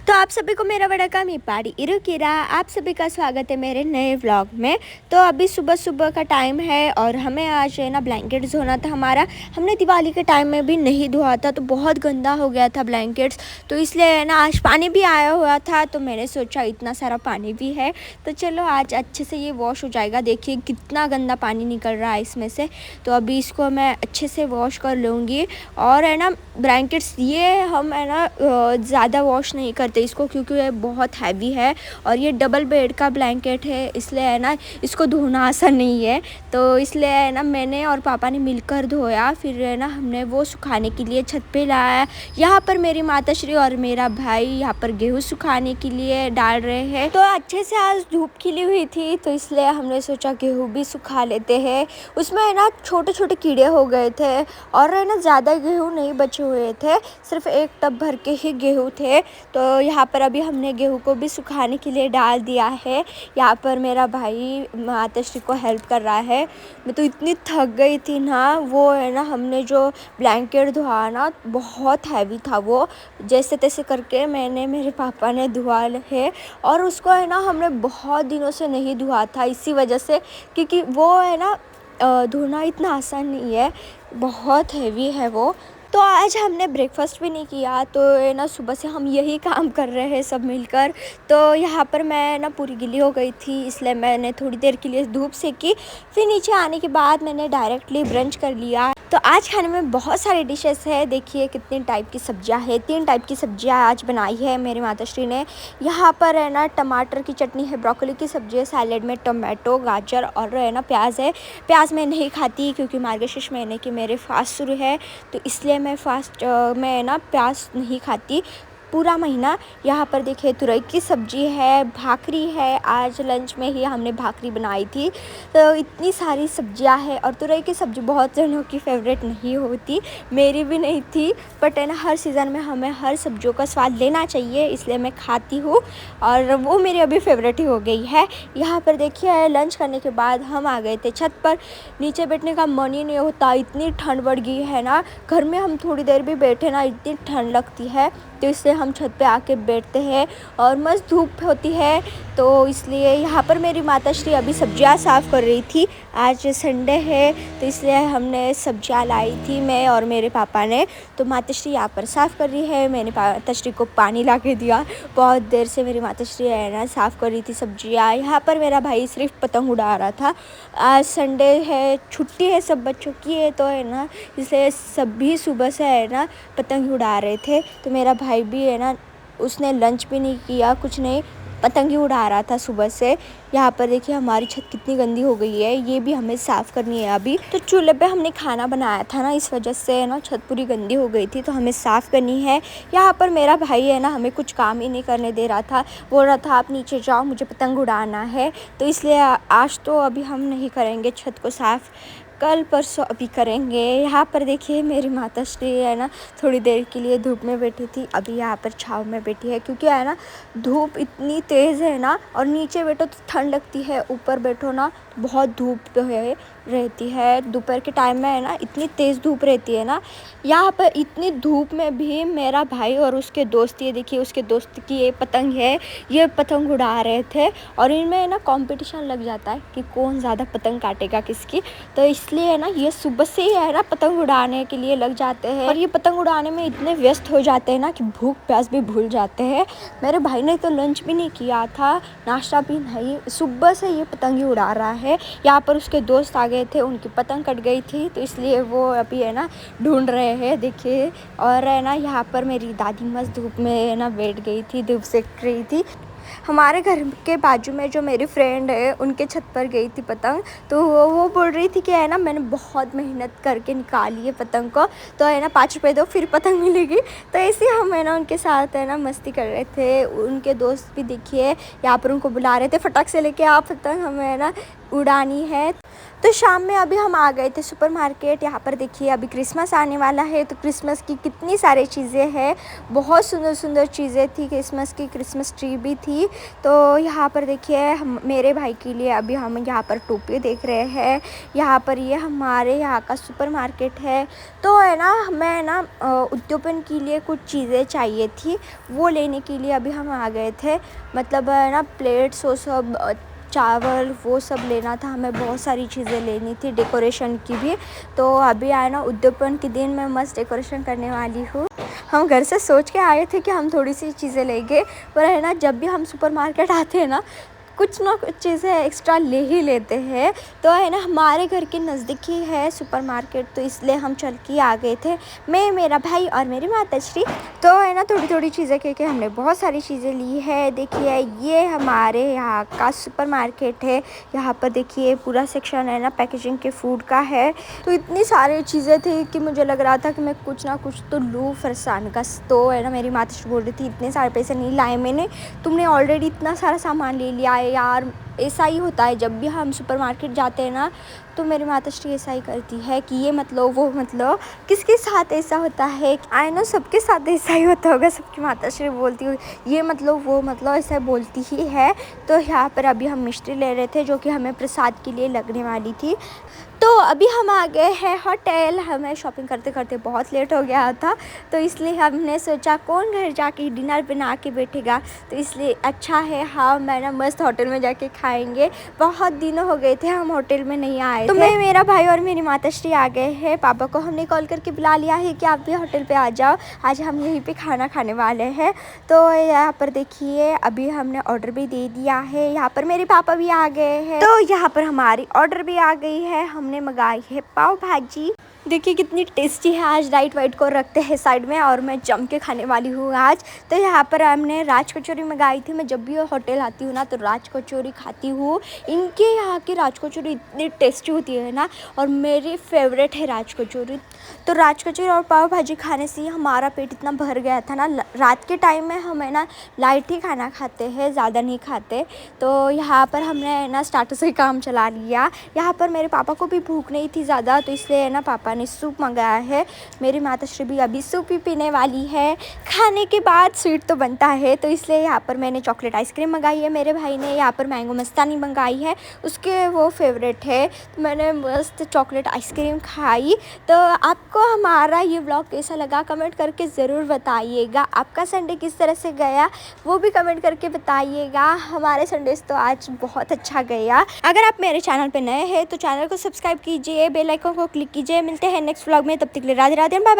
तो आप सभी को मेरा बड़ा काम पाड़ी इरुकिरा। आप सभी का स्वागत है मेरे नए व्लॉग में। तो अभी सुबह सुबह का टाइम है और हमें आज है ना ब्लैंकेट्स धोना था हमारा। हमने दिवाली के टाइम में भी नहीं धोआ था तो बहुत गंदा हो गया था ब्लैंकेट्स। तो इसलिए है ना आज पानी भी आया हुआ था तो मैंने सोचा इतना सारा पानी भी है तो चलो आज अच्छे से ये वॉश हो जाएगा। देखिए कितना गंदा पानी निकल रहा है इसमें से। तो अभी इसको मैं अच्छे से वॉश कर लूँगी। और है ना ब्लैंकेट्स ये हम है ना ज़्यादा वॉश नहीं करते इसको क्योंकि ये बहुत हैवी है और ये डबल बेड का ब्लैंकेट है इसलिए है ना इसको धोना आसान नहीं है। तो इसलिए है ना मैंने और पापा ने मिलकर धोया। फिर है ना हमने वो सुखाने के लिए छत पे लाया। यहाँ पर मेरी माताश्री और मेरा भाई यहाँ पर गेहूँ सुखाने के लिए डाल रहे हैं। तो अच्छे से आज धूप खिली हुई थी तो इसलिए हमने सोचा गेहूँ भी सुखा लेते हैं। उसमें है ना छोटे छोटे कीड़े हो गए थे और है ना ज़्यादा गेहूँ नहीं बचे हुए थे, सिर्फ एक टब भर के ही गेहूँ थे। तो यहाँ पर अभी हमने गेहूँ को भी सुखाने के लिए डाल दिया है। यहाँ पर मेरा भाई माताश्री को हेल्प कर रहा है। मैं तो इतनी थक गई थी ना, वो है ना हमने जो ब्लैंकेट धोआ ना बहुत हैवी था वो। जैसे तैसे करके मैंने मेरे पापा ने धोआ है और उसको है ना हमने बहुत दिनों से नहीं धोआ था इसी वजह से, क्योंकि वो है ना धोना इतना आसान नहीं है, बहुत हैवी है वो। तो आज हमने ब्रेकफास्ट भी नहीं किया तो है ना सुबह से हम यही काम कर रहे हैं सब मिलकर। तो यहाँ पर मैं ना पूरी गीली हो गई थी इसलिए मैंने थोड़ी देर के लिए धूप सेकी। फिर नीचे आने के बाद मैंने डायरेक्टली ब्रंच कर लिया। तो आज खाने में बहुत सारी डिशेस है। देखिए कितनी टाइप की सब्जियां है, 3 टाइप की सब्जियां आज बनाई है मेरी माताश्री ने। यहाँ पर है ना टमाटर की चटनी है, ब्रोकली की सब्जी है, सैलेड में टोमेटो गाजर और है ना प्याज है। प्याज मैं नहीं खाती क्योंकि मार्गशीर्ष महीने की मेरे फास्ट शुरू है तो इसलिए मैं फास्ट में ना प्याज नहीं खाती पूरा महीना। यहाँ पर देखिए तुरई की सब्जी है, भाकरी है, आज लंच में ही हमने भाकरी बनाई थी। तो इतनी सारी सब्जियाँ हैं और तुरई की सब्ज़ी बहुत जनों की फेवरेट नहीं होती, मेरी भी नहीं थी, बट है ना हर सीज़न में हमें हर सब्जियों का स्वाद लेना चाहिए इसलिए मैं खाती हूँ और वो मेरी अभी फेवरेट ही हो गई है। यहाँ पर देखिए लंच करने के बाद हम आ गए थे छत पर। नीचे बैठने का मन ही नहीं होता, इतनी ठंड बढ़ गई है ना। घर में हम थोड़ी देर भी बैठे ना इतनी ठंड लगती है तो इसलिए हम छत पे आके बैठते हैं और मस्त धूप होती है। तो इसलिए यहाँ पर मेरी माताश्री अभी सब्जियाँ साफ़ कर रही थी। आज संडे है तो इसलिए हमने सब्जियाँ लाई थी मैं और मेरे पापा ने। तो माताश्री यहाँ पर साफ़ कर रही है, मैंने माताश्री को पानी ला के दिया। बहुत देर से मेरी माताश्री है ना साफ़ कर रही थी सब्जियाँ। यहाँ पर मेरा भाई सिर्फ पतंग उड़ा रहा था। आज संडे है, छुट्टी है सब बच्चों की है तो है ना इसलिए सभी सुबह से है ना पतंग उड़ा रहे थे। तो मेरा भाई भी है ना उसने लंच भी नहीं किया, कुछ नहीं, पतंग ही उड़ा रहा था सुबह से। यहाँ पर देखिए हमारी छत कितनी गंदी हो गई है, ये भी हमें साफ़ करनी है अभी। तो चूल्हे पे हमने खाना बनाया था ना इस वजह से है ना छत पूरी गंदी हो गई थी तो हमें साफ़ करनी है। यहाँ पर मेरा भाई है ना हमें कुछ काम ही नहीं करने दे रहा था, बोल रहा था आप नीचे जाओ मुझे पतंग उड़ाना है। तो इसलिए आज तो अभी हम नहीं करेंगे छत को साफ़, कल परसों अभी करेंगे। यहाँ पर देखिए मेरी माताश्री है ना थोड़ी देर के लिए धूप में बैठी थी, अभी यहाँ पर छाँव में बैठी है क्योंकि है ना धूप इतनी तेज़ है ना और नीचे बैठो तो ठंड लगती है, ऊपर बैठो ना बहुत धूप है रहती है। दोपहर के टाइम में है ना इतनी तेज़ धूप रहती है ना। यहाँ पर इतनी धूप में भी मेरा भाई और उसके दोस्त, ये देखिए उसके दोस्त की ये पतंग है, ये पतंग उड़ा रहे थे और इनमें है ना कंपटीशन लग जाता है कि कौन ज़्यादा पतंग काटेगा किसकी। तो इसलिए है ना ये सुबह से ही है ना पतंग उड़ाने के लिए लग जाते हैं और ये पतंग उड़ाने में इतने व्यस्त हो जाते हैं ना कि भूख प्यास भी भूल जाते हैं। मेरे भाई ने तो लंच भी नहीं किया था, नाश्ता भी नहीं, सुबह से ये पतंग ही उड़ा रहा है। यहाँ पर उसके दोस्त आ गए थे, उनकी पतंग कट गई थी तो इसलिए वो अभी है ना ढूंढ रहे हैं देखिए। और है ना यहाँ पर मेरी दादी मस्त धूप में है ना बैठ गई थी, धूप सेक रही थी। हमारे घर के बाजू में जो मेरी फ्रेंड है उनके छत पर गई थी पतंग, तो वो बोल रही थी कि है ना मैंने बहुत मेहनत करके निकाली है पतंग को, तो है ना 5 रुपये दो फिर पतंग मिलेगी। तो ऐसे हम है ना उनके साथ है ना मस्ती कर रहे थे। उनके दोस्त भी देखिए यहाँ पर उनको बुला रहे थे फटाक से लेके आप पतंग, हमें है ना उड़ानी है। तो शाम में अभी हम आ गए थे सुपरमार्केट। यहाँ पर देखिए अभी क्रिसमस आने वाला है, तो क्रिसमस की कितनी सारी चीज़ें हैं, बहुत सुंदर सुंदर चीज़ें थी क्रिसमस की। क्रिसमस ट्री भी थी। तो यहाँ पर देखिए हम मेरे भाई के लिए अभी हम यहाँ पर टोपी देख रहे हैं। यहाँ पर ये हमारे यहाँ का सुपरमार्केट है। तो है ना, हमें ना उद्यापन के लिए कुछ चीज़ें चाहिए थी, वो लेने के लिए अभी हम आ गए थे। मतलब है ना, प्लेट्स वो सब, चावल वो सब लेना था हमें, बहुत सारी चीज़ें लेनी थी, डेकोरेशन की भी। तो अभी आए ना, उद्यापन के दिन मैं मस्त डेकोरेशन करने वाली हूँ। हम घर से सोच के आए थे कि हम थोड़ी सी चीज़ें लेंगे, पर है ना, जब भी हम सुपरमार्केट आते हैं ना, कुछ ना कुछ चीज़ें एक्स्ट्रा ले ही लेते हैं। तो है ना, हमारे घर के नज़दीक ही है सुपरमार्केट, तो इसलिए हम चल के आ गए थे, मैं, मेरा भाई और मेरी माताश्री। तो है ना, थोड़ी थोड़ी चीज़ें कह के हमने बहुत सारी चीज़ें ली है। देखिए ये हमारे यहाँ का सुपरमार्केट है। यहाँ पर देखिए पूरा सेक्शन है ना पैकेजिंग के फूड का है। तो इतनी सारी चीज़ें थी कि मुझे लग रहा था कि मैं कुछ ना कुछ तो लूँ फरसान का। तो है ना, मेरी माताश्री बोल रही थी इतने सारे पैसे नहीं लाए मैंने, तुमने ऑलरेडी इतना सारा सामान ले लिया है यार। ऐसा ही होता है जब भी हम सुपरमार्केट जाते हैं ना, तो मेरी माताश्री ऐसा ही करती है कि ये मत लो वो मत लो। किसके साथ ऐसा होता है? आई नो सबके साथ ऐसा ही होता होगा, सबकी माताश्री बोलती हो ये मत लो वो मत लो, ऐसा बोलती ही है। तो यहाँ पर अभी हम मिष्टी ले रहे थे जो कि हमें प्रसाद के लिए लगने वाली थी। तो अभी हम आ गए हैं होटल। हमें शॉपिंग करते करते बहुत लेट हो गया था, तो इसलिए हमने सोचा कौन घर जाके डिनर बना के बैठेगा, तो इसलिए अच्छा है हाँ मैं ना मस्त होटल में जाके खाएंगे। बहुत दिन हो गए थे हम होटल में नहीं आए तो मैं, मेरा भाई और मेरी माताश्री आ गए हैं। पापा को हमने कॉल करके बुला लिया है कि आप भी होटल पे आ जाओ, आज हम यहीं पे खाना खाने वाले हैं। तो यहाँ पर देखिए अभी हमने ऑर्डर भी दे दिया है। यहाँ पर मेरे पापा भी आ गए हैं। तो यहाँ पर हमारी ऑर्डर भी आ गई है। हमने मंगाई है पाव भाजी। देखिए कितनी टेस्टी है। आज राइट वाइट को रखते हैं साइड में और मैं जम के खाने वाली हूँ आज। तो यहाँ पर हमने राज कचौरी मंगाई थी। मैं जब भी होटल आती हूँ ना तो राज कचौरी खाती हूँ। इनके यहाँ की राज कचौरी इतनी टेस्टी होती है ना, और मेरी फेवरेट है राज कचौरी। तो राज कचौरी और पाव भाजी खाने से हमारा पेट इतना भर गया था ना। रात के टाइम में हम है ना लाइट ही खाना खाते हैं, ज़्यादा नहीं खाते। तो यहाँ पर हमने ना स्टार्टर से काम चला लिया। यहाँ पर मेरे पापा को भी भूख नहीं थी ज़्यादा, तो इसलिए है ना पापा ने सूप मंगाया है। मेरी माताश्री भी अभी सूप ही पीने वाली है। खाने के बाद स्वीट तो बनता है, तो इसलिए यहाँ पर मैंने चॉकलेट आइसक्रीम मंगाई है। मेरे भाई ने यहाँ पर मैंगो मस्तानी मंगाई है, उसके वो फेवरेट है। तो मैंने मस्त चॉकलेट आइसक्रीम खाई। तो आपको हमारा ये व्लॉग कैसा लगा कमेंट करके ज़रूर बताइएगा। आपका संडे किस तरह से गया वो भी कमेंट करके बताइएगा। हमारे संडेज तो आज बहुत अच्छा गया। अगर आप मेरे चैनल पे नए हैं तो चैनल को सब्सक्राइब कीजिए, बेल आइकन को क्लिक कीजिए। मिलते हैं नेक्स्ट व्लॉग में, तब तक के लिए राधे राधे, बाय बाय।